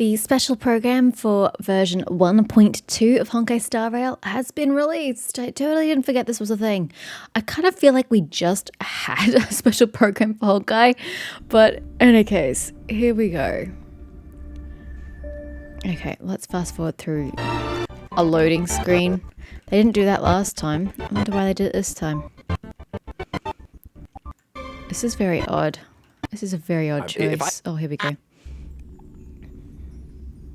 The special program for version 1.2 of Honkai Star Rail has been released. I totally didn't forget this was a thing. I kind of feel like we just had a special program for Honkai, but in any case, here we go. Okay, let's fast forward through a loading screen. They didn't do that last time. I wonder why they did it this time. This is very odd. This is a very odd choice. Oh, here we go.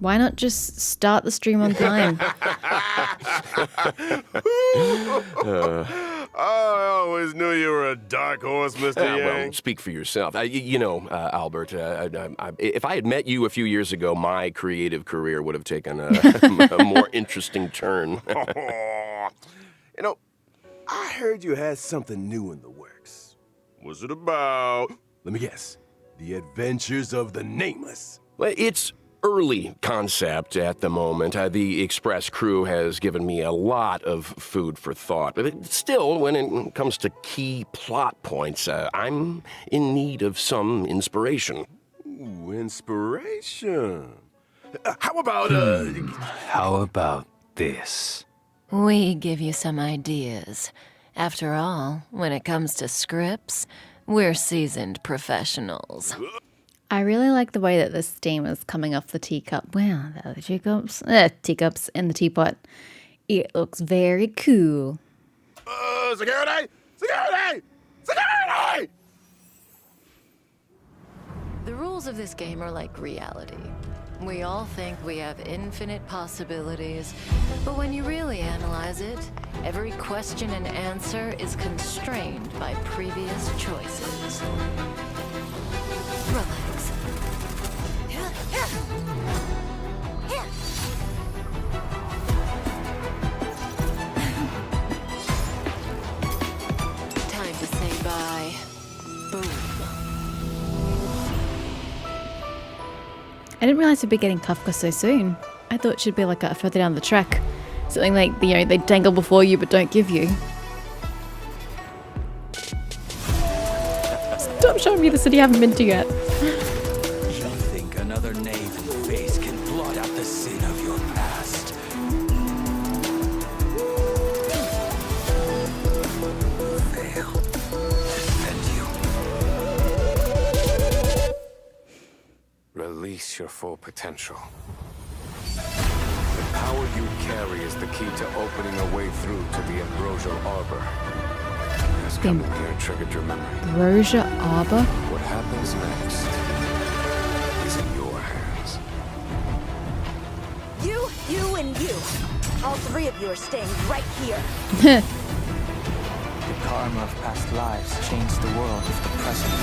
Why not just start the stream on time? I always knew you were a dark horse, Mr. Yang. Well, speak for yourself. Albert, if I had met you a few years ago, my creative career would have taken a more interesting turn. I heard you had something new in the works. What's it about? Let me guess. The Adventures of the Nameless. Well, it's early concept at the moment. The Express crew has given me a lot of food for thought. But still, when it comes to key plot points, I'm in need of some inspiration. Ooh, inspiration. How about, How about this? We give you some ideas. After all, when it comes to scripts, we're seasoned professionals. I really like the way that the steam is coming off the teacup. Wow, the teacups in the teapot. It looks very cool. Security! Security! Security! The rules of this game are like reality. We all think we have infinite possibilities, but when you really analyze it, every question and answer is constrained by previous choices. Relax. Time to say bye. Boom. I didn't realize we'd be getting Kafka so soon. I thought it should be like a further down the track. Something like, they dangle before you but don't give you. Stop showing me the city I haven't been to yet. You think another knave in face can blot out the sin of your past? Fail. Defend you. Release your full potential. The power you carry is the key to opening a way through to the Ambrosial Arbor. Has coming here triggered your memory. Rosia Arbor? What happens next is in your hands. You, and you. All three of you are staying right here. The karma of past lives changed the world of the present.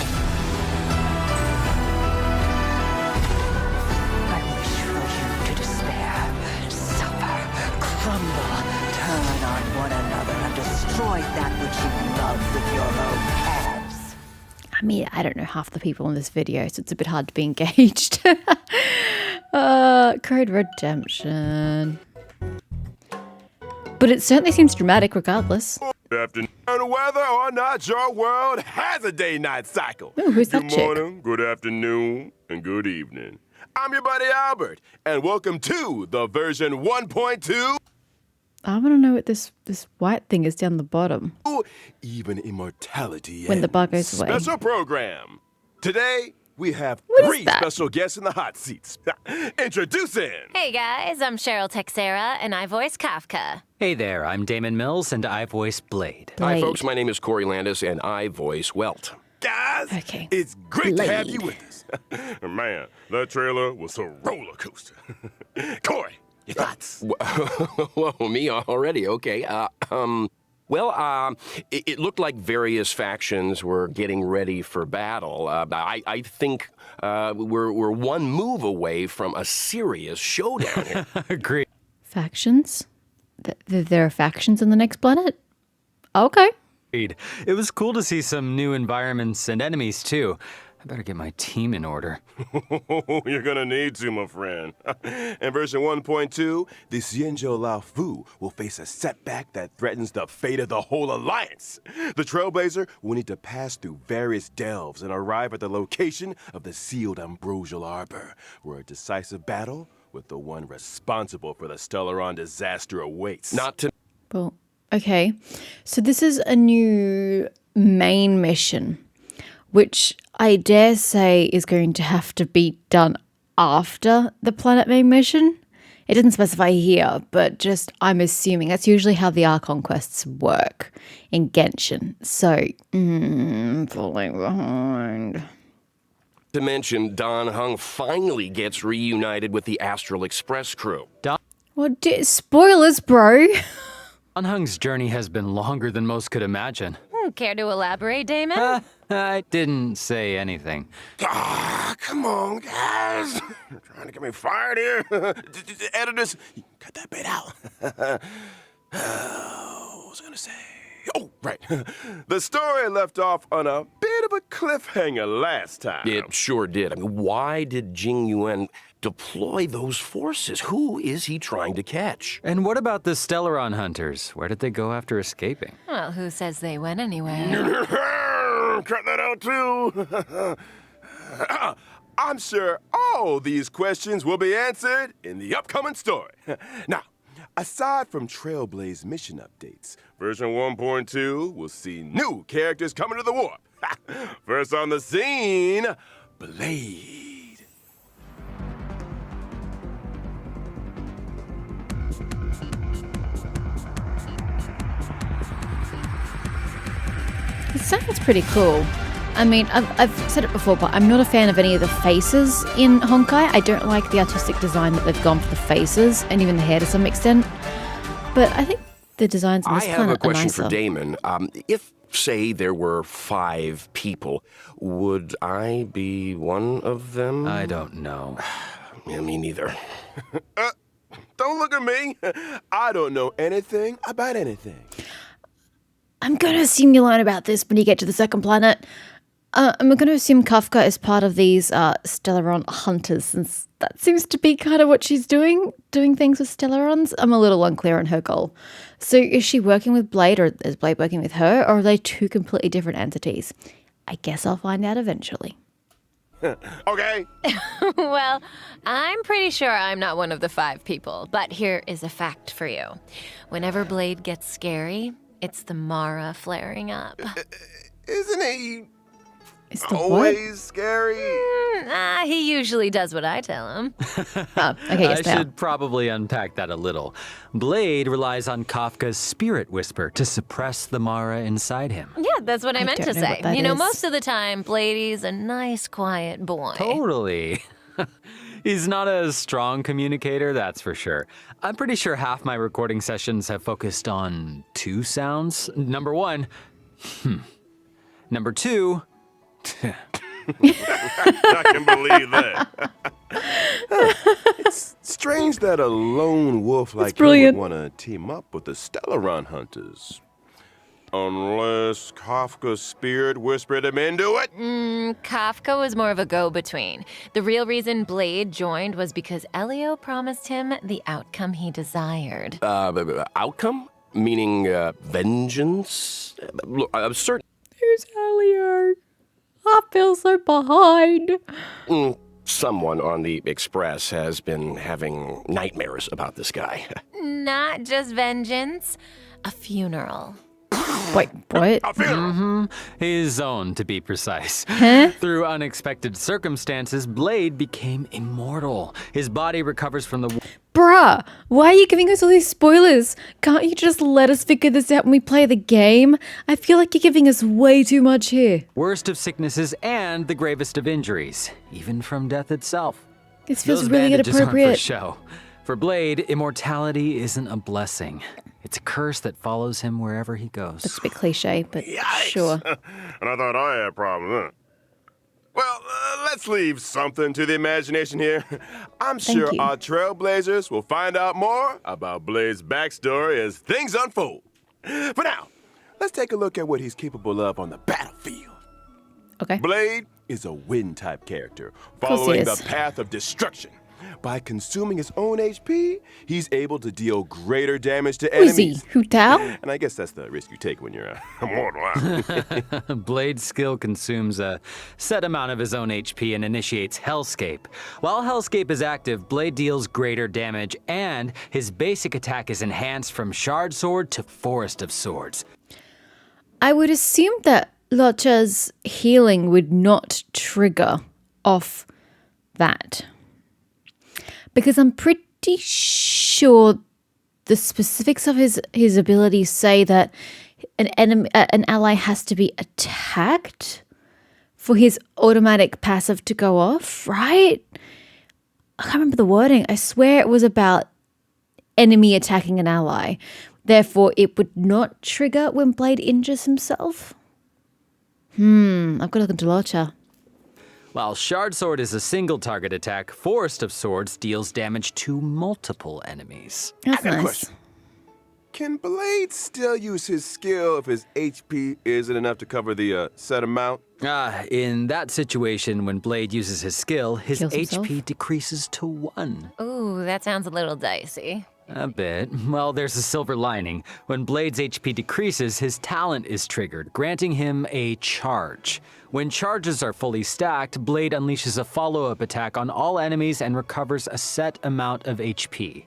I wish for you to despair, suffer, crumble, turn on one another, and destroy that which you love with your own hands. I mean, I don't know half the people in this video, so it's a bit hard to be engaged. Code Redemption. But it certainly seems dramatic regardless. Good afternoon. Whether or not your world has a day-night cycle. Ooh, who's that Good chick? morning, good afternoon, and good evening. I'm your buddy Albert, and welcome to the version 1.2. I want to know what this white thing is down the bottom. Even Immortality When the bar goes away. Special program. Today, we have What is 3 that? special guests in the hot seats. Introducing. Hey guys, I'm Cheryl Texera, and I voice Kafka. Hey there, I'm Damon Mills, and I voice Blade. Hi, Blade. folks. My name is Corey Landis, and I voice Welt. Guys, Okay. it's great to have you Blade. with us. Man, that trailer was a roller coaster. Corey, your thoughts? Whoa, me already? Okay. It looked like various factions were getting ready for battle. I think we're one move away from a serious showdown here. Agreed. Factions? There are factions in the next planet? Okay. It was cool to see some new environments and enemies, too. I better get my team in order. You're gonna need to, my friend. In version 1.2, the Xianzhou Lao Fu will face a setback that threatens the fate of the whole alliance. The Trailblazer will need to pass through various delves and arrive at the location of the sealed Ambrosial Arbor, where a decisive battle with the one responsible for the Stellaron disaster awaits. Not to Well, okay. So this is a new main mission, which I dare say is going to have to be done after the planet main mission. It doesn't specify here, but just I'm assuming that's usually how the Archon quests work in Genshin. So, falling behind. To mention, Don Hung finally gets reunited with the Astral Express crew. What? Spoilers, bro. Don Hung's journey has been longer than most could imagine. Care to elaborate, Damon? I didn't say anything. Ah, come on, guys. You're trying to get me fired here. Editors, cut that bit out. What was I gonna say? Oh, right. The story left off on a bit of a cliffhanger last time. It sure did. I mean, why did Jing Yuan deploy those forces? Who is he trying to catch? And what about the Stellaron hunters? Where did they go after escaping? Well, who says they went anywhere? Cut that out, too. I'm sure all these questions will be answered in the upcoming story. Now, aside from Trailblaze mission updates, version 1.2 will see new characters coming to the warp. First on the scene, Blade. It sounds pretty cool. I mean, I've said it before, but I'm not a fan of any of the faces in Honkai. I don't like the artistic design that they've gone for the faces, and even the hair to some extent. But I think the designs on this I have planet a question are nicer. for Damon. If, say, there were 5 people, would I be one of them? I don't know. Yeah, me neither. Don't look at me. I don't know anything about anything. I'm going to assume you learn about this when you get to the second planet. I'm going to assume Kafka is part of these Stellaron hunters, since that seems to be kind of what she's doing things with Stellarons. I'm a little unclear on her goal. So is she working with Blade, or is Blade working with her, or are they two completely different entities? I guess I'll find out eventually. Okay. Well, I'm pretty sure I'm not one of the 5 people, but here is a fact for you. Whenever Blade gets scary, it's the Mara flaring up. Isn't he Is the always scary? He usually does what I tell him. what? Oh, okay, yes, I they are. should probably unpack that a little. Blade relies on Kafka's spirit whisper to suppress the Mara inside him. Yeah, that's what I meant don't to know say. what that You know, is. most of the time, Bladey's a nice, quiet boy. Totally. He's not a strong communicator, that's for sure. I'm pretty sure half my recording sessions have focused on 2 sounds. Number 1, Number 2, I can believe that. It's strange that a lone wolf like you would brilliant. want to team up with the Stellaron hunters. Unless Kafka's spirit whispered him into it. Kafka was more of a go-between. The real reason Blade joined was because Elio promised him the outcome he desired. Outcome? Meaning vengeance? Look, I'm certain Who's Elio? I feel so behind. someone on the Express has been having nightmares about this guy. Not just vengeance, a funeral. Wait, what? A funeral. his own to be precise. Huh? Through unexpected circumstances, Blade became immortal. His body recovers from the Bruh, why are you giving us all these spoilers? Can't you just let us figure this out when we play the game? I feel like you're giving us way too much here. worst of sicknesses and the gravest of injuries, even from death itself. This feels Those really bandages aren't for inappropriate. show. For Blade, immortality isn't a blessing. It's a curse that follows him wherever he goes. It's a bit cliche, but Yikes. sure. And I thought I had problems, huh? Well, let's leave something to the imagination here. I'm sure you. our Trailblazers will find out more about Blade's backstory as things unfold. For now, let's take a look at what he's capable of on the battlefield. Okay. Blade is a win-type character, course he following the is. path of destruction. By consuming his own HP, he's able to deal greater damage to Who's he? enemies. Hu Tao? And I guess that's the risk you take when you're immortal. Huh? Blade's skill consumes a set amount of his own HP and initiates Hellscape. While Hellscape is active, Blade deals greater damage, and his basic attack is enhanced from Shard Sword to Forest of Swords. I would assume that Locha's healing would not trigger off that. Because I'm pretty sure the specifics of his abilities say that an ally has to be attacked for his automatic passive to go off, right? I can't remember the wording. I swear it was about enemy attacking an ally. Therefore, it would not trigger when Blade injures himself. I've got to look into Locha. While Shard Sword is a single target attack, Forest of Swords deals damage to multiple enemies. That's I got a nice. question. Can Blade still use his skill if his HP isn't enough to cover the set amount? In that situation, when Blade uses his skill, his Kills himself? HP decreases to 1. Ooh, that sounds a little dicey. A bit. Well, there's a silver lining. When Blade's HP decreases, his talent is triggered, granting him a charge. When charges are fully stacked, Blade unleashes a follow-up attack on all enemies and recovers a set amount of HP.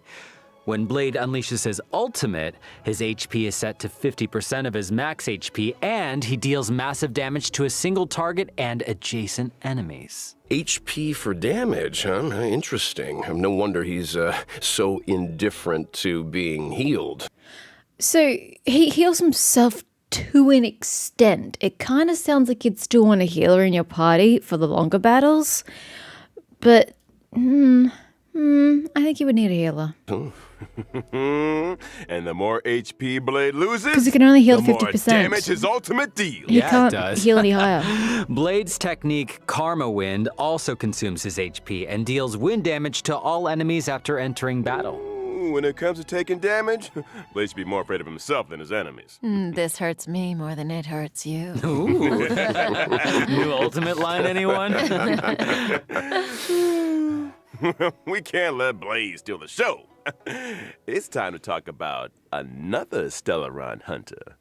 When Blade unleashes his ultimate, his HP is set to 50% of his max HP, and he deals massive damage to a single target and adjacent enemies. HP for damage, huh? Interesting. No wonder he's so indifferent to being healed. So he heals himself to an extent. It kind of sounds like you'd still want a healer in your party for the longer battles, but I think you would need a healer. And the more HP Blade loses, 'Cause he can only heal the more 50%. damage his ultimate deals. He Yeah, it can't does. heal any higher. Blade's technique, Karma Wind, also consumes his HP and deals wind damage to all enemies after entering battle. When it comes to taking damage, Blade should be more afraid of himself than his enemies. This hurts me more than it hurts you. Ooh. New ultimate line, anyone? We can't let Blade steal the show. It's time to talk about another Stellaron hunter.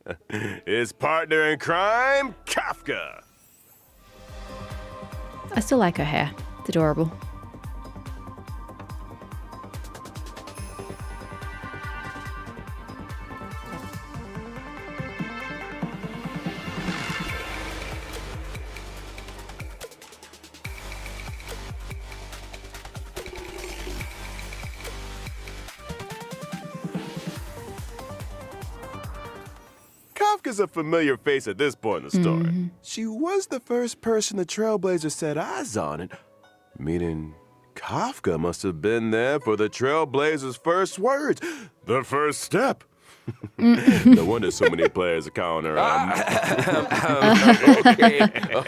His partner in crime, Kafka. I still like her hair. It's adorable. Kafka's a familiar face at this point in the story. She was the first person the Trailblazer set eyes on, and meaning Kafka must have been there for the Trailblazer's first words, the first step. No wonder so many players are calling her.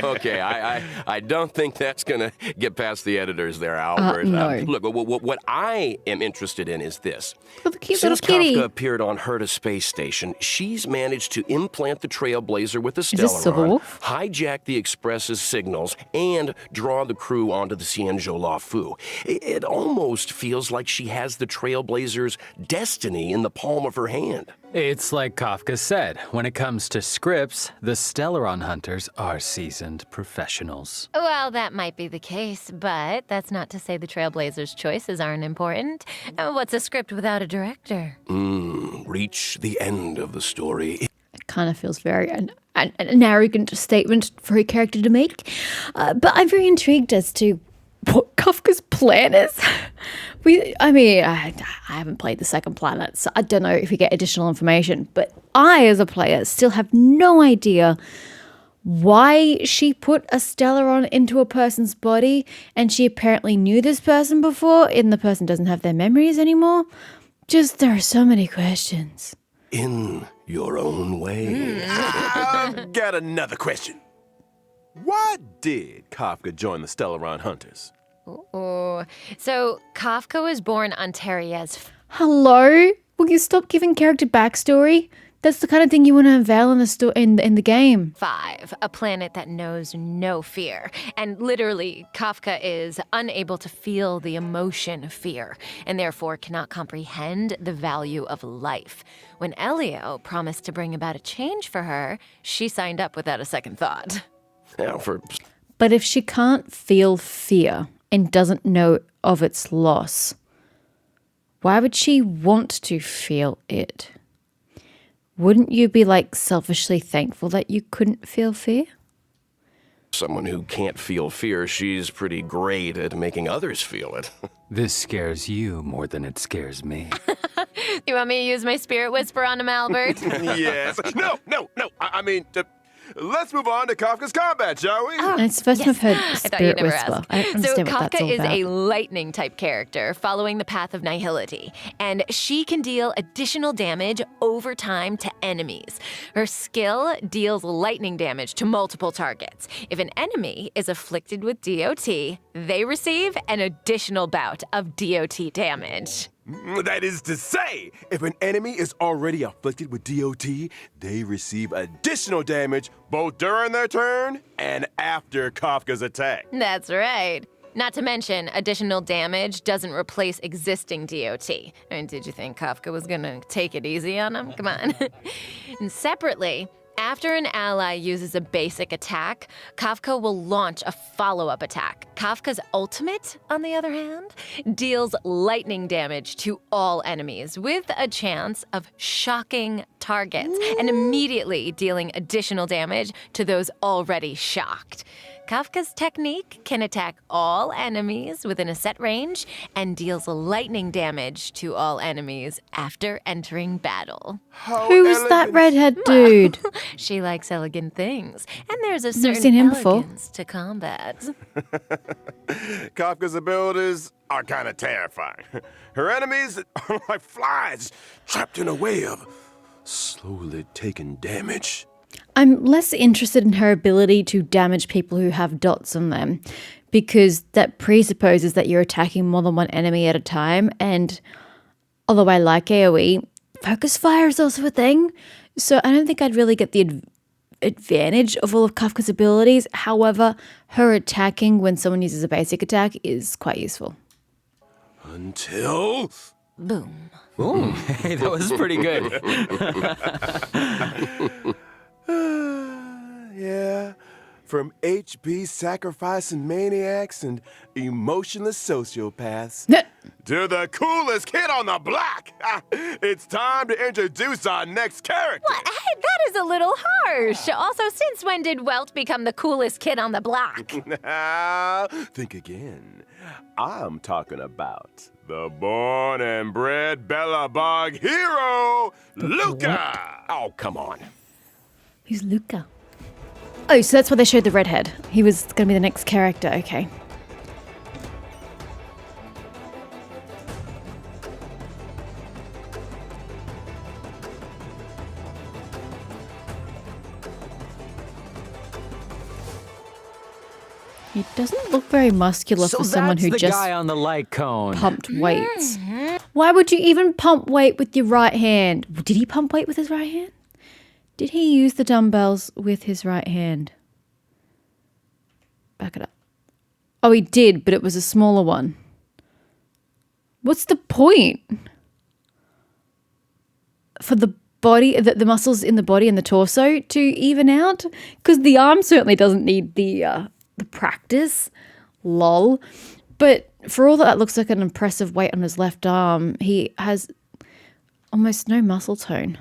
Okay. I don't think that's gonna get past the editors there, Albert. No. Look, what I am interested in is this. Look at the cute Since little kitty. Kafka appeared on Herta Space Station, she's managed to implant the Trailblazer with the this Civil Stellaron, War? hijack the Express's signals, and draw the crew onto the Xianzhou La Fu. It almost feels like she has the Trailblazer's destiny in the palm of her hand. It's like Kafka said, when it comes to scripts, the Stellaron hunters are seasoned professionals. Well, that might be the case, but that's not to say the Trailblazers' choices aren't important. What's a script without a director? Reach the end of the story. It kind of feels very an arrogant statement for a character to make. But I'm very intrigued as to what Kafka's plan is. I haven't played the second planet, so I don't know if we get additional information. But I, as a player, still have no idea why she put a Stellaron into a person's body, and she apparently knew this person before, and the person doesn't have their memories anymore. Just, there are so many questions. In your own way. I've got another question. Why did Kafka join the Stellaron Hunters? Oh, so Kafka was born on Terriez. Hello? Will you stop giving character backstory? That's the kind of thing you want to unveil in the game. 5, a planet that knows no fear. And literally, Kafka is unable to feel the emotion of fear, and therefore cannot comprehend the value of life. When Elio promised to bring about a change for her, she signed up without a second thought. Now, But if she can't feel fear and doesn't know of its loss, why would she want to feel it? Wouldn't you be selfishly thankful that you couldn't feel fear? someone who can't feel fear, she's pretty great at making others feel it. This scares you more than it scares me. You want me to use my spirit whisper on him, Albert? Yes. No. I mean, let's move on to Kafka's combat, shall we? And it's the first time I've heard I thought Spirit you'd never Whisper. ask. I don't understand what that's Kafka all is about. a lightning type character following the path of nihility, and she can deal additional damage over time to enemies. Her skill deals lightning damage to multiple targets. If an enemy is afflicted with DOT, they receive an additional bout of DOT damage. That is to say, if an enemy is already afflicted with DOT, they receive additional damage both during their turn and after Kafka's attack. That's right. Not to mention, additional damage doesn't replace existing DOT. I mean, did you think Kafka was gonna take it easy on him? Come on. And separately, after an ally uses a basic attack, Kafka will launch a follow-up attack. Kafka's ultimate, on the other hand, deals lightning damage to all enemies with a chance of shocking targets and immediately dealing additional damage to those already shocked. Kafka's technique can attack all enemies within a set range and deals lightning damage to all enemies after entering battle. Who was that redhead dude? She likes elegant things, and there's a Never certain seen him before. elegance to combat. Kafka's abilities are kind of terrifying. Her enemies are like flies trapped in a web, slowly taking damage. I'm less interested in her ability to damage people who have dots on them, because that presupposes that you're attacking more than one enemy at a time. And although I like AoE, focus fire is also a thing. So I don't think I'd really get the advantage of all of Kafka's abilities. However, her attacking when someone uses a basic attack is quite useful. Until... Boom. Ooh, hey, that was pretty good. Yeah, from HP sacrificing maniacs and emotionless sociopaths to the coolest kid on the block. It's time to introduce our next character. What? Hey, that is a little harsh. Also, since when did Welt become the coolest kid on the block? Think again. I'm talking about the born and bred Bellabog hero, Luka. Oh, come on. Who's Luka? Oh, so that's why they showed the redhead. He was going to be the next character. Okay. He doesn't look very muscular So for someone that's who the just guy on the light cone. pumped weights. Why would you even pump weight with your right hand? Did he pump weight with his right hand? Did he use the dumbbells with his right hand? Back it up. Oh, he did, but it was a smaller one. What's the point? For the body, the muscles in the body and the torso to even out? Because the arm certainly doesn't need the practice. Lol. But for all that looks like an impressive weight on his left arm, he has almost no muscle tone.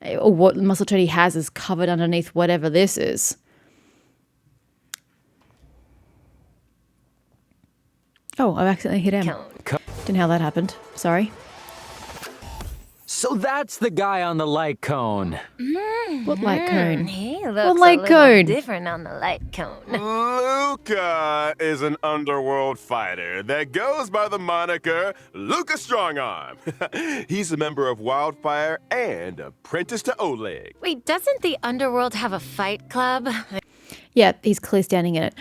Or what muscle tone he has is covered underneath whatever this is. Oh, I've accidentally hit him. Didn't know how that happened. Sorry. So that's the guy on the light cone. What light cone? He What looks light a little cone? different on the light cone. Luka is an underworld fighter that goes by the moniker Luka Strongarm. He's a member of Wildfire and apprentice to Oleg. Wait, doesn't the underworld have a fight club? Yeah, he's clearly standing in it.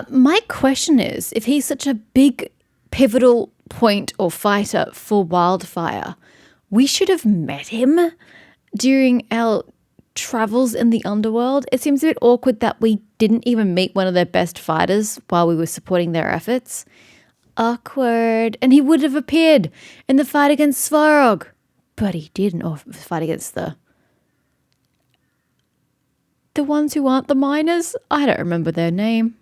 My question is, if he's such a big pivotal point or fighter for Wildfire, we should have met him during our travels in the underworld, it seems a bit awkward that we didn't even meet one of their best fighters while we were supporting their efforts. Awkward. And he would have appeared in the fight against Svarog. But he didn't, or fight against the ones who aren't the miners. I don't remember their name.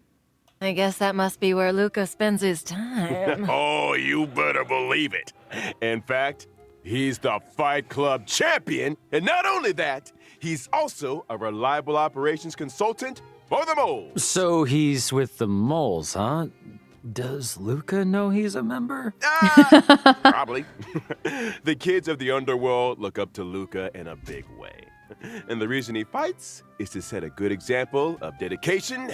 I guess that must be where Luka spends his time. Oh, you better believe it. In fact, he's the Fight Club champion. And not only that, he's also a reliable operations consultant for the moles. So he's with the moles, huh? Does Luka know he's a member? Probably. The kids of the underworld look up to Luka in a big way. And the reason he fights is to set a good example of dedication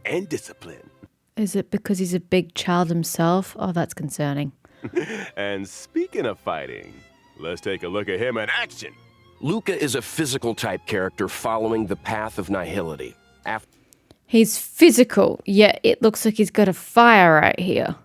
and discipline. Is it because he's a big child himself? Oh, that's concerning. And speaking of fighting, let's take a look at him in action. Luka is a physical type character following the path of nihility. He's physical, yet it looks like he's got a fire right here.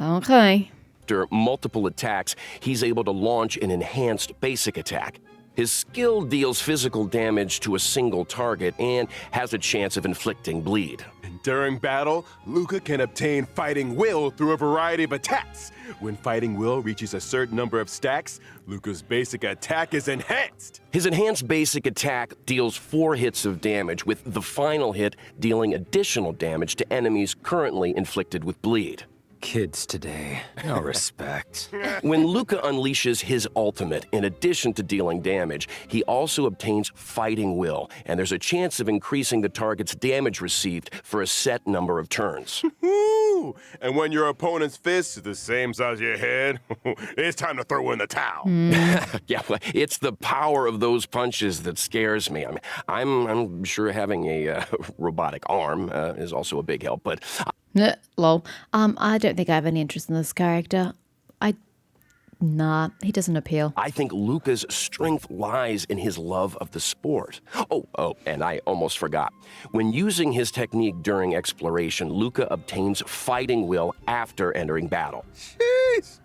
Okay. After multiple attacks, he's able to launch an enhanced basic attack. His skill deals physical damage to a single target and has a chance of inflicting bleed. During battle, Luka can obtain fighting will through a variety of attacks. When fighting will reaches a certain number of stacks, Luka's basic attack is enhanced. His enhanced basic attack deals 4 hits of damage, with the final hit dealing additional damage to enemies currently inflicted with bleed. Kids today, no respect. When Luka unleashes his ultimate, in addition to dealing damage, he also obtains fighting will, and there's a chance of increasing the target's damage received for a set number of turns. Woo! And when your opponent's fist is the same size as your head, it's time to throw in the towel. Yeah, well, it's the power of those punches that scares me. I mean, I'm sure having a robotic arm is also a big help, but... Lol. I don't think I have any interest in this character. Nah, he doesn't appeal. I think Luka's strength lies in his love of the sport. Oh, and I almost forgot. When using his technique during exploration, Luka obtains fighting will after entering battle. Jeez!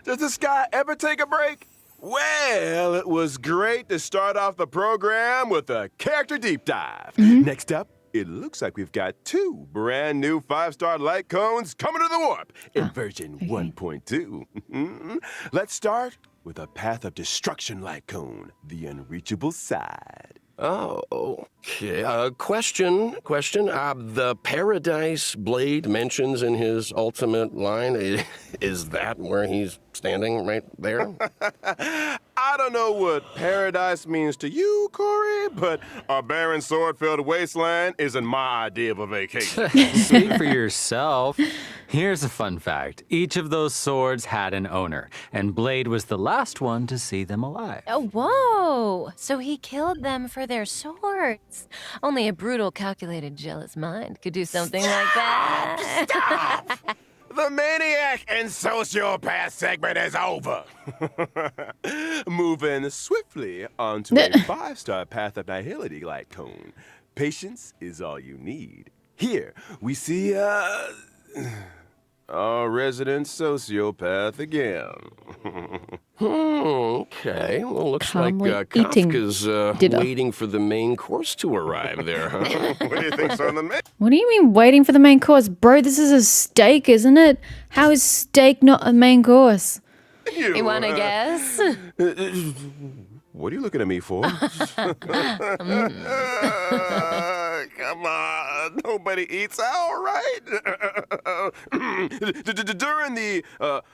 Does this guy ever take a break? Well, it was great to start off the program with a character deep dive. Next up, it looks like we've got 2 brand new 5-star light cones coming to the warp in version 1.2. Let's start with a Path of Destruction light cone, the unreachable side. Oh, okay. Question. The Paradise Blade mentions in his ultimate line, is that where he's standing right there? I don't know what paradise means to you, Corey, but a barren sword-filled wasteland isn't my idea of a vacation. Speak for yourself. Here's a fun fact. Each of those swords had an owner, and Blade was the last one to see them alive. Oh, whoa! So he killed them for their swords. Only a brutal, calculated, jealous mind could do something like that. Stop! The maniac and sociopath segment is over. Moving swiftly onto a 5-star Path of Nihility light cone. Patience is all you need. Here we see our resident sociopath again. Okay. Well, looks Calmly like eating Kafka's dinner. waiting for the main course to arrive there, huh? What do you think's on the menu? What do you mean waiting for the main course? Bro, this is a steak, isn't it? How is steak not a main course? You wanna guess? What are you looking at me for? Come on, nobody eats out, right? During the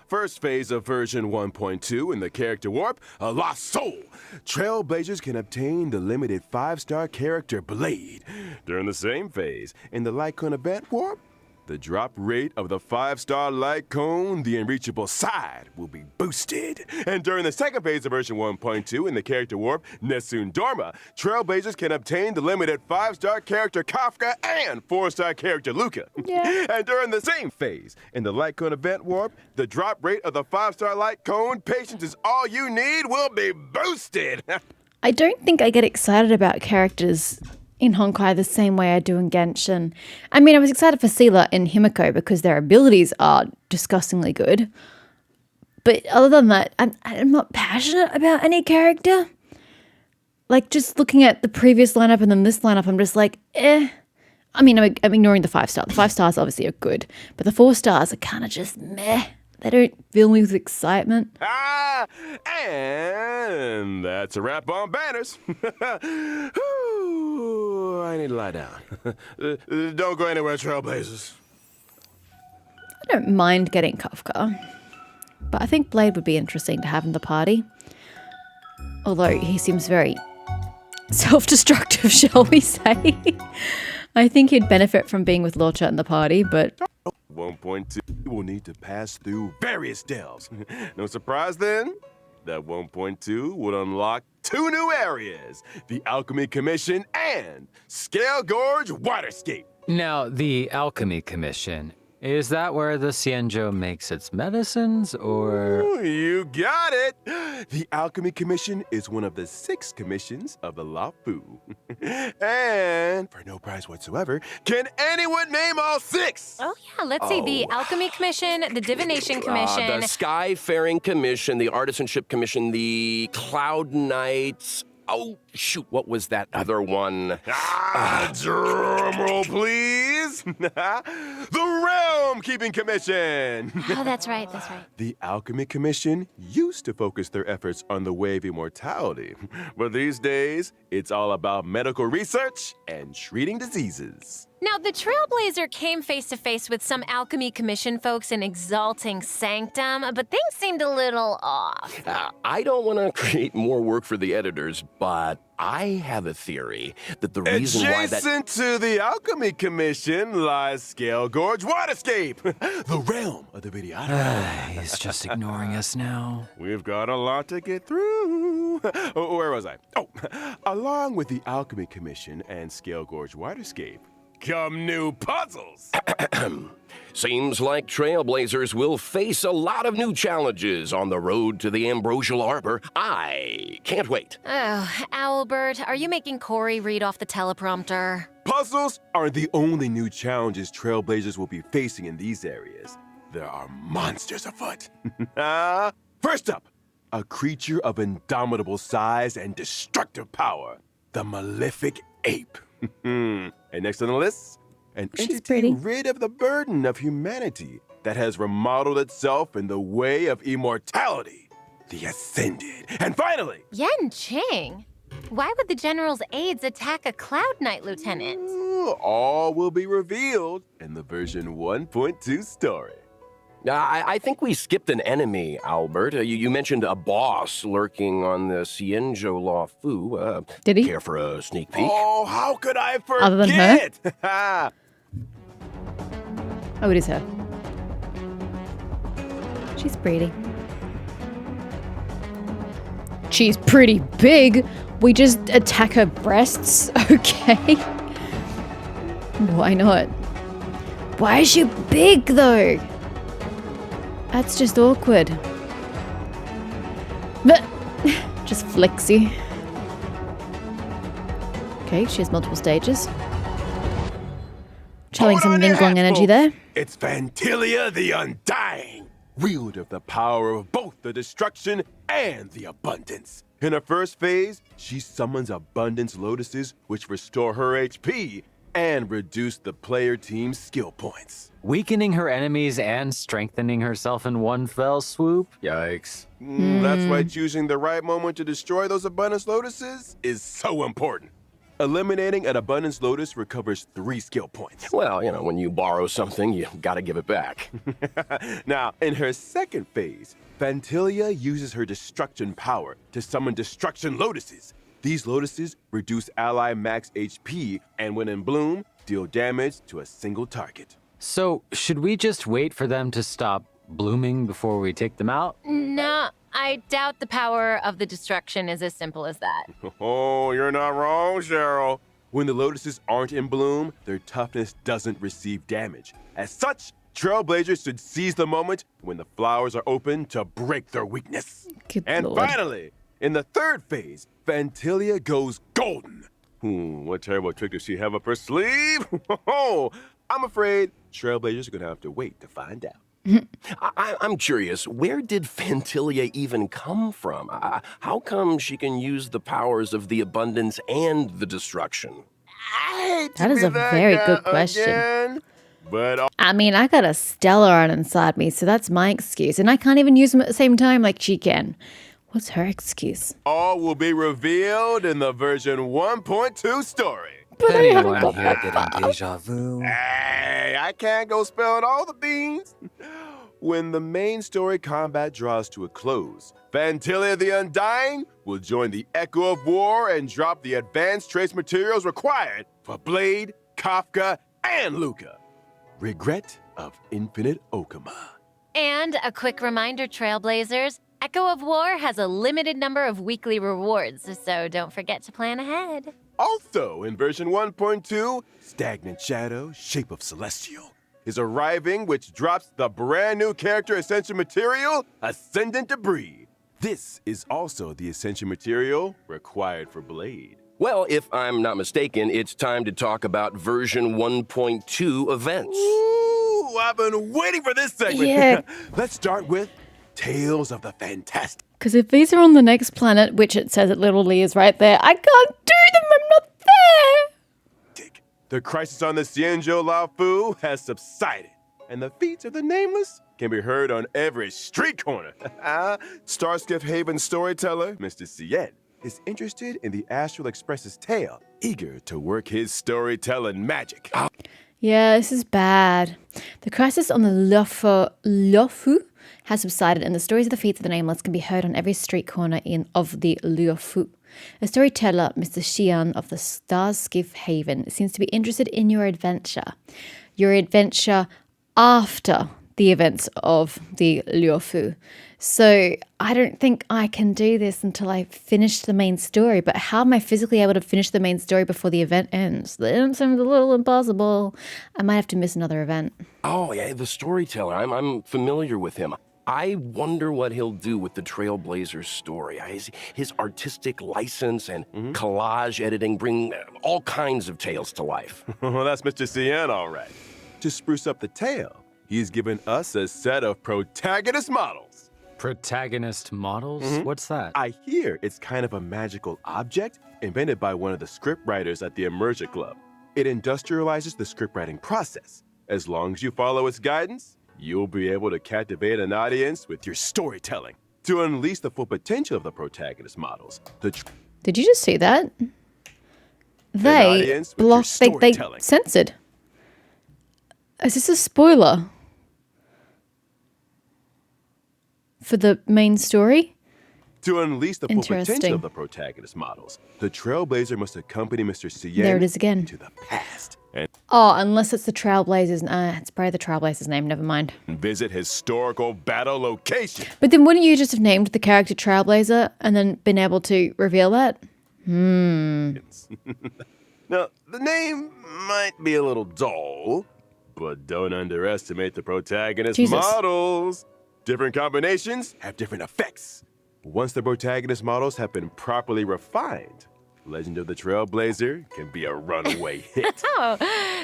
first phase of version 1.2 in the character warp, Lost Soul, Trailblazers can obtain the limited 5-star character Blade. During the same phase, in the Light Cone event warp, the drop rate of the 5-star light cone, the unreachable side, will be boosted. And during the second phase of version 1.2 in the character warp, Nessun Dorma, Trailblazers can obtain the limited 5-star character Kafka and 4-star character Luka. Yeah. And during the same phase in the light cone event warp, the drop rate of the 5-star light cone, Patience is all you need, will be boosted. I don't think I get excited about characters in Honkai the same way I do in Genshin. I mean, I was excited for Seela and Himiko because their abilities are disgustingly good. But other than that, I'm not passionate about any character. Like, just looking at the previous lineup and then this lineup, I'm just like, eh. I mean, I'm ignoring the 5-star. The 5 stars obviously are good, but the 4 stars are kind of just meh. They don't fill me with excitement. And that's a wrap on banners. Whew, I need to lie down. Don't go anywhere, Trailblazers. I don't mind getting Kafka, but I think Blade would be interesting to have in the party. Although he seems very self-destructive, shall we say. I think he'd benefit from being with Lorcha in the party, but 1.2 will need to pass through various delves. No surprise then, that 1.2 would unlock 2 new areas, the Alchemy Commission and Scale Gorge Waterscape. Now, the Alchemy Commission, is that where the Xianzhou makes its medicines, or...? Ooh, you got it! The Alchemy Commission is one of the 6 commissions of the La Fu. And, for no prize whatsoever, can anyone name all 6? Oh, yeah, let's see. The Alchemy Commission, the Divination Commission. The Skyfaring Commission, the Artisanship Commission, the Cloud Knights. Oh, shoot, what was that other one? Drum roll, please. The Realm Keeping Commission. Oh, that's right, that's right. The Alchemy Commission used to focus their efforts on the way of immortality, but these days, it's all about medical research and treating diseases. Now, the Trailblazer came face to face with some Alchemy Commission folks in Exalting Sanctum, but things seemed a little off. I don't want to create more work for the editors, but I have a theory that the reason why that... Adjacent to the Alchemy Commission lies Scale Gorge Waterscape, the realm of the videographer. He's just ignoring us now. We've got a lot to get through. Where was I? Oh, along with the Alchemy Commission and Scale Gorge Waterscape, come new puzzles. Seems like Trailblazers will face a lot of new challenges on the road to the Ambrosial Arbor. I can't wait. Oh, Albert, are you making Corey read off the teleprompter? Puzzles aren't the only new challenges Trailblazers will be facing in these areas. There are monsters afoot. First up, a creature of indomitable size and destructive power, the Malefic Ape. And next on the list, an entity rid of the burden of humanity that has remodeled itself in the way of immortality, the Ascended. And finally, Yen Ching? Why would the General's aides attack a Cloud Knight Lieutenant? all will be revealed in the version 1.2 story. I think we skipped an enemy, Albert. You mentioned a boss lurking on the Xianzhou La Fu. Did he? Care for a sneak peek? Oh, how could I forget? Other than her? Oh, it is her. She's pretty. She's pretty big. We just attack her breasts, okay? Why not? Why is she big, though? That's just awkward. But just flexy. Okay, she has multiple stages. Showing some Minglong energy there. It's Vantilia the Undying, wielder of the power of both the destruction and the abundance. In her first phase, she summons abundance lotuses which restore her HP and reduce the player team's skill points. Weakening her enemies and strengthening herself in one fell swoop? Yikes. That's why choosing the right moment to destroy those abundance lotuses is so important. Eliminating an abundance lotus recovers 3 skill points. Well, you know, when you borrow something, you gotta give it back. Now, in her second phase, Vantilia uses her destruction power to summon destruction lotuses. These lotuses reduce ally max HP and when in bloom, deal damage to a single target. So, should we just wait for them to stop blooming before we take them out? No, I doubt the power of the destruction is as simple as that. Oh, you're not wrong, Cheryl. When the lotuses aren't in bloom, their toughness doesn't receive damage. As such, Trailblazers should seize the moment when the flowers are open to break their weakness. Good And Lord. finally, in the third phase, Vantilia goes golden. What terrible trick does she have up her sleeve? I'm afraid Trailblazers are gonna have to wait to find out. I'm curious, where did Fantilia even come from? How come she can use the powers of the abundance and the destruction? That is a very good question. Again, but I mean, I got a Stellar inside me, so that's my excuse. And I can't even use them at the same time like she can. What's her excuse? all will be revealed in the version 1.2 story. But I haven't Anyone got here that. getting deja vu? Hey, I can't go spilling all the beans. When the main story combat draws to a close, Fantilia the Undying will join the Echo of War and drop the advanced trace materials required for Blade, Kafka, and Luka. Regret of Infinite Okama. And a quick reminder, Trailblazers, Echo of War has a limited number of weekly rewards, so don't forget to plan ahead. Also, in version 1.2, Stagnant Shadow, Shape of Celestial, is arriving, which drops the brand new character Ascension material, Ascendant Debris. This is also the Ascension material required for Blade. Well, if I'm not mistaken, it's time to talk about version 1.2 events. Ooh, I've been waiting for this segment. Yeah. Let's start with Tales of the Fantastic. Because if these are on the next planet, which it says it literally is right there, I can't do them. I'm not there. The crisis on the Xianzhou Laofu has subsided, and the feats of the Nameless can be heard on every street corner. Starskiff Haven storyteller, Mr. Cien, is interested in the Astral Express's tale, eager to work his storytelling magic. Yeah, this is bad. The crisis on the Luofu has subsided, and the stories of the feats of the Nameless can be heard on every street corner of the Luofu. A storyteller, Mr. Xian of the Starskiff Haven, seems to be interested in your adventure. Your adventure after the events of the Luofu. So I don't think I can do this until I finish the main story. But how am I physically able to finish the main story before the event ends? That seems a little impossible. I might have to miss another event. Oh, yeah, the storyteller. I'm familiar with him. I wonder what he'll do with the Trailblazers story. His artistic license and collage editing bring all kinds of tales to life. Well, that's Mr. Cien, all right. To spruce up the tale, he's given us a set of protagonist models. Protagonist models? What's that? I hear it's kind of a magical object invented by one of the scriptwriters at the Immersion Club. It industrializes the scriptwriting process. As long as you follow its guidance, you'll be able to captivate an audience with your storytelling. To unleash the full potential of the protagonist models, Did you just see that? audience with your They storytelling. censored. Is this a spoiler for the main story? To unleash the full Interesting. potential of the protagonist models, the Trailblazer must accompany Mr. Cien There it is again. to the past and Oh, unless it's the Trailblazers. It's probably the Trailblazers' name. Never mind. visit historical battle locations. But then wouldn't you just have named the character Trailblazer and then been able to reveal that? Now, the name might be a little dull, but don't underestimate the protagonist Jesus. models. Different combinations have different effects. Once the protagonist models have been properly refined, Legend of the Trailblazer can be a runaway hit. Oh,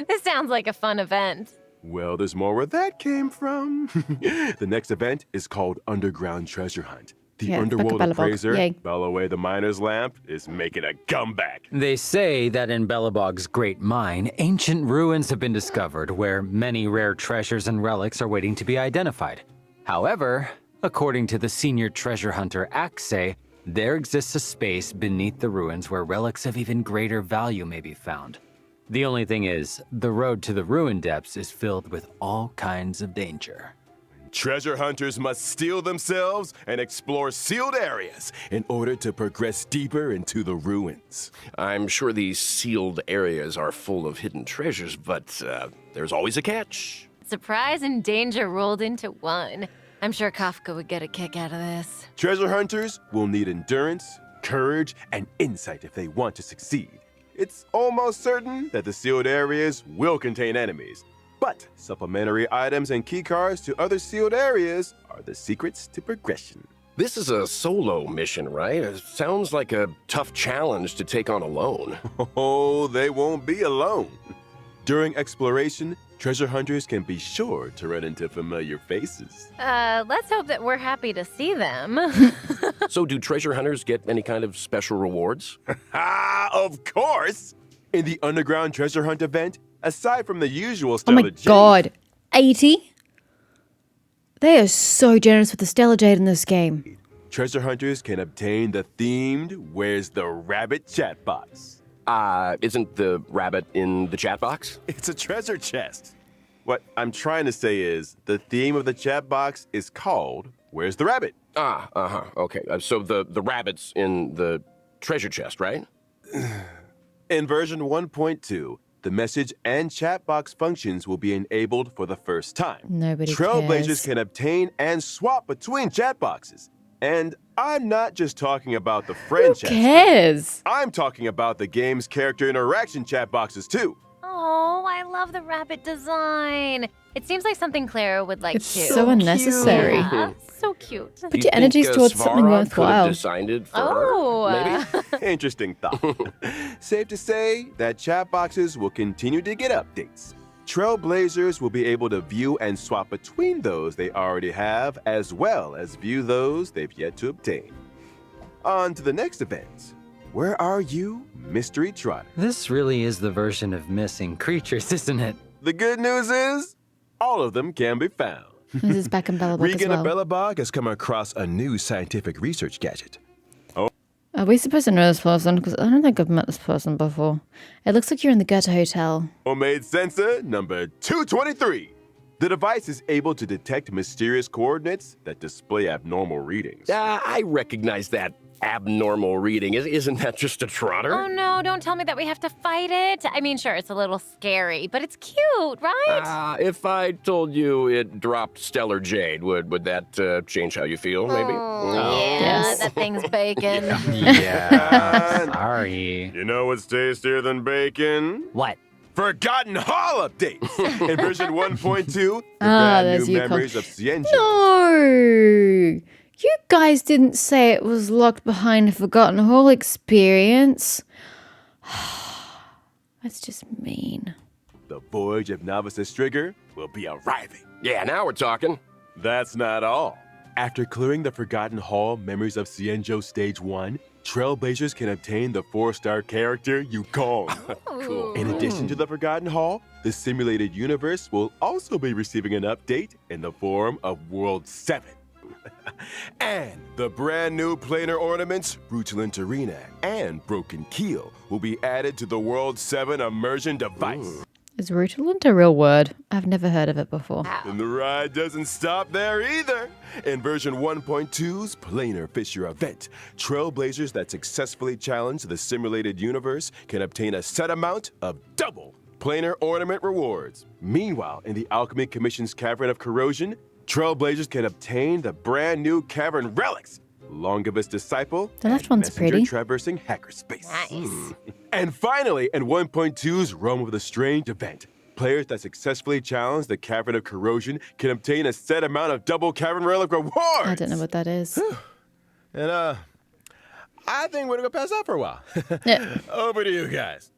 this sounds like a fun event. Well, there's more where that came from. The next event is called Underground Treasure Hunt. The Yeah, like a underworld Bellabog. appraiser, Yay. Bellaway the Miner's Lamp, is making a comeback. They say that in Bellabog's great mine, ancient ruins have been discovered where many rare treasures and relics are waiting to be identified. However, according to the senior treasure hunter Axe, there exists a space beneath the ruins where relics of even greater value may be found. The only thing is, the road to the ruin depths is filled with all kinds of danger. Treasure hunters must steel themselves and explore sealed areas in order to progress deeper into the ruins. I'm sure these sealed areas are full of hidden treasures, but there's always a catch. Surprise and danger rolled into one. I'm sure Kafka would get a kick out of this. Treasure hunters will need endurance, courage, and insight if they want to succeed. It's almost certain that the sealed areas will contain enemies, but supplementary items and keycards to other sealed areas are the secrets to progression. This is a solo mission, right? It sounds like a tough challenge to take on alone. Oh, they won't be alone. During exploration, treasure hunters can be sure to run into familiar faces. Let's hope that we're happy to see them. So do treasure hunters get any kind of special rewards? Of course! In the underground treasure hunt event, aside from the usual Oh Stellar my Jade, god. 80? They are so generous with the Stellar Jade in this game. treasure hunters can obtain the themed Where's the Rabbit chat box. Isn't the rabbit in the chat box? It's a treasure chest. What I'm trying to say is the theme of the chat box is called Where's the Rabbit? Okay. So the rabbit's in the treasure chest, right? In version 1.2, the message and chat box functions will be enabled for the first time. Nobody Trailblazers cares. can obtain and swap between chat boxes. And I'm not just talking about the friend Who chat. cares? I'm talking about the game's character interaction chat boxes too. Oh, I love the rabbit design. It seems like something Clara would like It's too. so unnecessary. Yeah, so cute. Put Do you your energies think, towards something Svarog could have worthwhile. designed it for Oh, her, maybe? Interesting thought. Safe to say that chat boxes will continue to get updates. Trailblazers will be able to view and swap between those they already have, as well as view those they've yet to obtain. On to the next event. Where are you, Mystery Trotter? This really is the version of missing creatures, isn't it? The good news is, all of them can be found. This is back in Bellabog as Regan of well. Bellabog has come across a new scientific research gadget. Are we supposed to know this person? Because I don't think I've met this person before. It looks like you're in the Goethe Hotel. Homemade sensor number 223. The device is able to detect mysterious coordinates that display abnormal readings. I recognize that abnormal reading. Isn't that just a trotter? Oh no, don't tell me that we have to fight it. I mean, sure, it's a little scary, but it's cute, right? If I told you it dropped Stellar Jade, would that change how you feel, maybe? Yeah, Yes. that thing's bacon. Yeah. Sorry. You know what's tastier than bacon? What? Forgotten Hall updates! In version 1.2, the Ah, brand there's new you, memories of Xianzhou. No! You guys didn't say it was locked behind a Forgotten Hall experience. That's just mean. The Voyage of Novice's Trigger will be arriving. Yeah, now we're talking. That's not all. After clearing the Forgotten Hall Memories of Xianzhou Stage 1, Trailblazers can obtain the 4-star character Yukong. Cool. In addition to the Forgotten Hall, the simulated universe will also be receiving an update in the form of World 7. And the brand new planar ornaments, Brutalent Arena and Broken Keel, will be added to the World 7 immersion device. Is rutilant a real word? I've never heard of it before. And the ride doesn't stop there either. In version 1.2's Planar Fisher event, Trailblazers that successfully challenge the simulated universe can obtain a set amount of double planar ornament rewards. Meanwhile, in the Alchemy Commission's Cavern of Corrosion, Trailblazers can obtain the brand new Cavern Relics, Longibus Disciple, The left and one's Messenger pretty. Traversing Hackerspace. Nice. And finally, in 1.2's Realm of the Strange event, players that successfully challenge the Cavern of Corrosion can obtain a set amount of double Cavern Relic rewards. I don't know what that is. And I think we're gonna pass out for a while. Yeah. Over to you guys.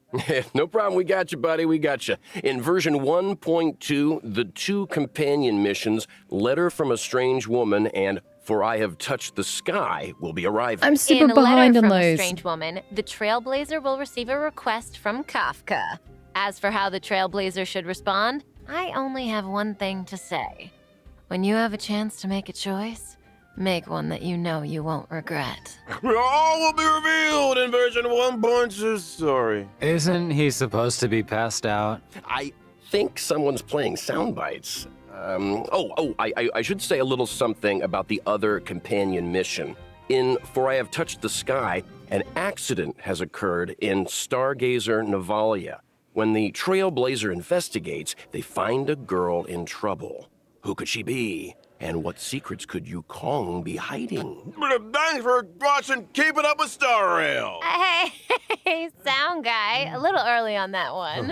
No problem. We got you, buddy. We got you. In version 1.2, the 2 companion missions, Letter from a Strange Woman and For I Have Touched the Sky, will be arriving. I'm super In a behind letter on from a those. strange woman, the Trailblazer will receive a request from Kafka. As for how the Trailblazer should respond, I only have one thing to say. When you have a chance to make a choice, make one that you know you won't regret. All will be revealed in version 1.2. Sorry. Isn't he supposed to be passed out? I think someone's playing sound bites. I should say a little something about the other companion mission. In For I Have Touched the Sky, an accident has occurred in Stargazer Navalia. When the Trailblazer investigates, they find a girl in trouble. Who could she be? And what secrets could Yukong be hiding? Thanks for watching Keeping Up with Star Rail. Hey, sound guy, a little early on that one.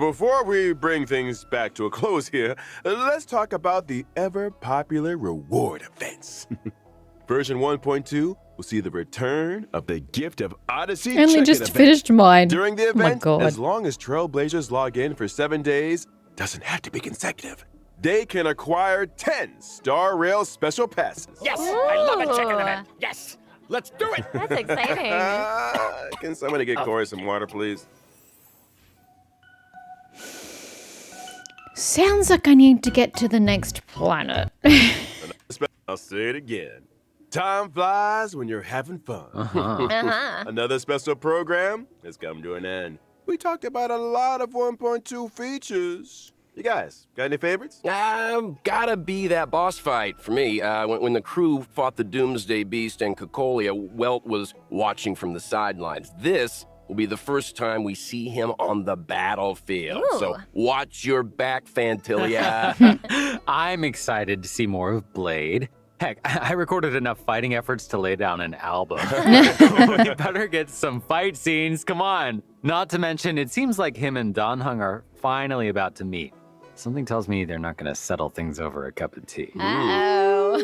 Before we bring things back to a close here, let's talk about the ever-popular reward events. Version 1.2 will see the return of the Gift of Odyssey I only check-in just event. finished mine. During the Oh my event, God. as long as Trailblazers log in for 7 days, doesn't have to be consecutive. They can acquire 10 Star Rail special passes. Yes, I love a chicken event. Yes, let's do it. That's exciting. Can somebody get Corey some water, please? Sounds like I need to get to the next planet. I'll say it again. Time flies when you're having fun. Another special program has come to an end. We talked about a lot of 1.2 features. You guys, got any favorites? Gotta be that boss fight for me. When the crew fought the Doomsday Beast and Cocolia, Welt was watching from the sidelines. This will be the first time we see him on the battlefield. Ooh. So watch your back, Fantilia. I'm excited to see more of Blade. Heck, I recorded enough fighting efforts to lay down an album. We better get some fight scenes, come on. Not to mention, it seems like him and Dan Hung are finally about to meet. Something tells me they're not gonna settle things over a cup of tea. Uh-oh.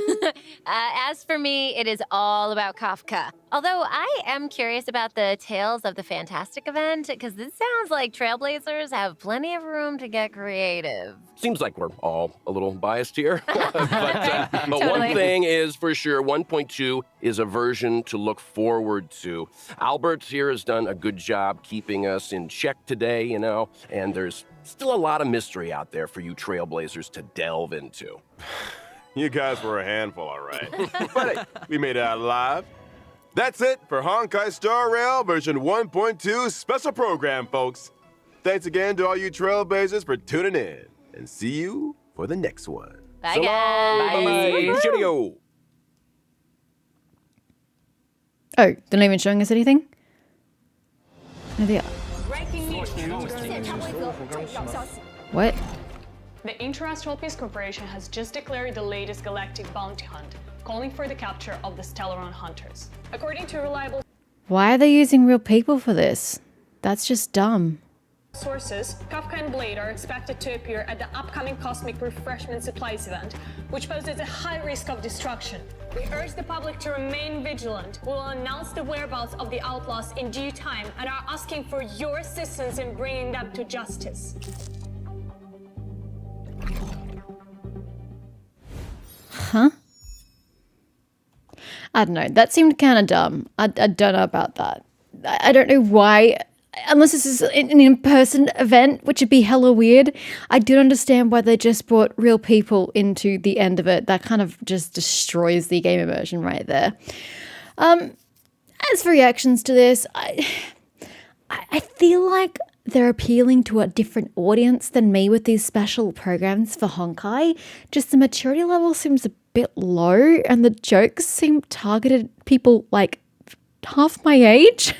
As for me, it is all about Kafka. Although I am curious about the Tales of the Fantastic event, because this sounds like Trailblazers have plenty of room to get creative. Seems like we're all a little biased here. but Totally. one thing is for sure, 1.2 is a version to look forward to. Albert here has done a good job keeping us in check today, you know, and there's still a lot of mystery out there for you Trailblazers to delve into. You guys were a handful, all right. But hey, we made it out alive. That's it for Honkai Star Rail version 1.2 special program, folks. Thanks again to all you Trailblazers for tuning in. And see you for the next one. Bye, So long. guys. Bye-bye. Cheerio. Oh, they're not even showing us anything? No, they are. What? The Interastral Peace Corporation has just declared the latest galactic bounty hunt, calling for the capture of the Stellaron hunters. According to reliable Why are they using real people for this? That's just dumb. sources, Kafka and Blade are expected to appear at the upcoming Cosmic Refreshment Supplies event, which poses a high risk of destruction. We urge the public to remain vigilant. We will announce the whereabouts of the outlaws in due time and are asking for your assistance in bringing them to justice. Huh? I don't know. That seemed kind of dumb. I don't know about that. I don't know why. Unless this is an in-person event, which would be hella weird. I don't understand why they just brought real people into the end of it. That kind of just destroys the game immersion right there. As for reactions to this, I feel like they're appealing to a different audience than me with these special programs for Honkai. Just the maturity level seems a bit low, and the jokes seem targeted at people like half my age.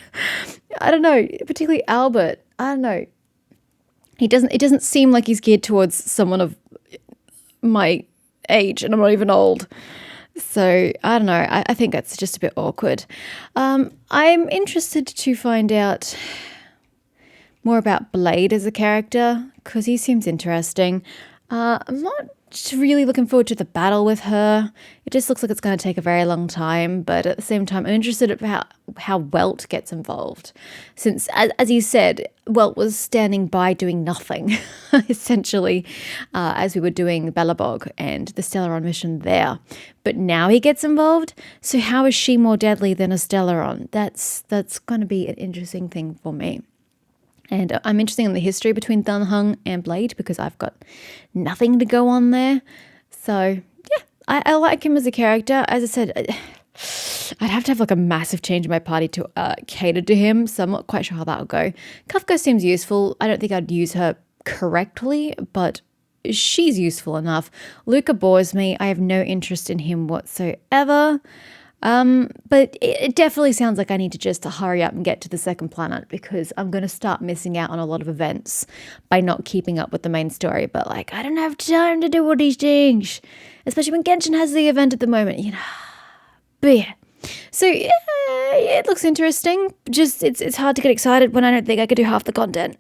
I don't know, particularly Albert. I don't know. It doesn't seem like he's geared towards someone of my age, and I'm not even old. So I don't know. I think that's just a bit awkward. I'm interested to find out more about Blade as a character, because he seems interesting. I'm not really looking forward to the battle with her. It just looks like it's going to take a very long time, but at the same time, I'm interested about how Welt gets involved. Since, as you said, Welt was standing by doing nothing, essentially, as we were doing Belobog and the Stellaron mission there. But now he gets involved, so how is she more deadly than a Stellaron? That's going to be an interesting thing for me. And I'm interested in the history between Dan Hung and Blade because I've got nothing to go on there. So, yeah, I like him as a character. As I said, I'd have to have like a massive change in my party to cater to him, so I'm not quite sure how that will go. Kafka seems useful. I don't think I'd use her correctly, but she's useful enough. Luka bores me. I have no interest in him whatsoever. But it definitely sounds like I need to just hurry up and get to the second planet because I'm going to start missing out on a lot of events by not keeping up with the main story. But like, I don't have time to do all these things, especially when Genshin has the event at the moment, you know. But yeah. So yeah, it looks interesting. Just it's hard to get excited when I don't think I could do half the content.